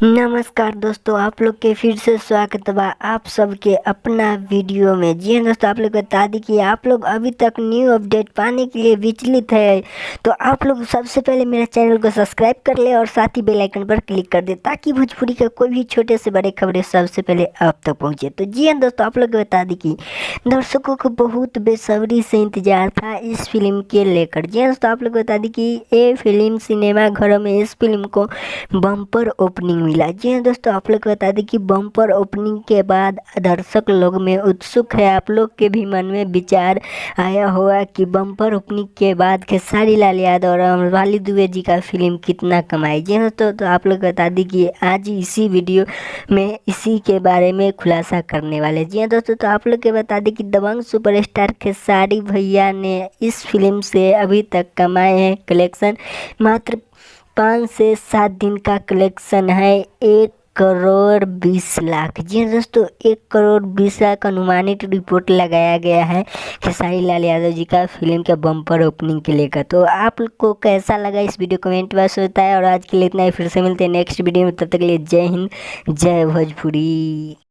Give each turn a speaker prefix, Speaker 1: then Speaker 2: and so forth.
Speaker 1: नमस्कार दोस्तों, आप लोग के फिर से स्वागत बा आप सबके अपना वीडियो में। जी हाँ दोस्तों, आप लोग बता दी कि आप लोग अभी तक न्यू अपडेट पाने के लिए विचलित है तो आप लोग सबसे पहले मेरे चैनल को सब्सक्राइब कर ले और साथ ही बेल आइकन पर क्लिक कर दे ताकि भोजपुरी का कोई भी छोटे से बड़े खबरें सबसे पहले आप तक पहुँचे। तो जी हाँ दोस्तों, आप लोग को बता दी कि दर्शकों को बहुत बेसब्री से इंतजार था इस फिल्म के लेकर। जी हाँ दोस्तों, आप लोग को बता दी कि ये फिल्म सिनेमा घरों में इस फिल्म को बम्पर ओपनिंग मिला। जी हाँ दोस्तों, आप लोग को बता दें कि बम्पर ओपनिंग के बाद दर्शक लोग में उत्सुक है। आप लोग के भी मन में विचार आया होगा कि बम्पर ओपनिंग के बाद खेसारी लाल यादव और अमरपाली दुबे जी का फिल्म कितना कमाई। जी हाँ दोस्तों, तो आप लोग बता दें कि आज इसी वीडियो में इसी के बारे में खुलासा करने वाले। जी हाँ दोस्तों, तो आप लोग के बता दें कि दबंग सुपरस्टार खेसारी भैया ने इस फिल्म से अभी तक कमाए हैं कलेक्शन मात्र 5 से 7 दिन का कलेक्शन है 1 करोड़ 20 लाख। जी हाँ दोस्तों, 1 करोड़ 20 लाख अनुमानित रिपोर्ट लगाया गया है खेसारी लाल यादव जी का फिल्म के बम्पर ओपनिंग के लेकर। तो आप लोग को कैसा लगा इस वीडियो कमेंट बॉक्स में बताया। और आज के लिए इतना ही, फिर से मिलते हैं नेक्स्ट वीडियो में। तब तक के लिए जय हिंद, जय भोजपुरी।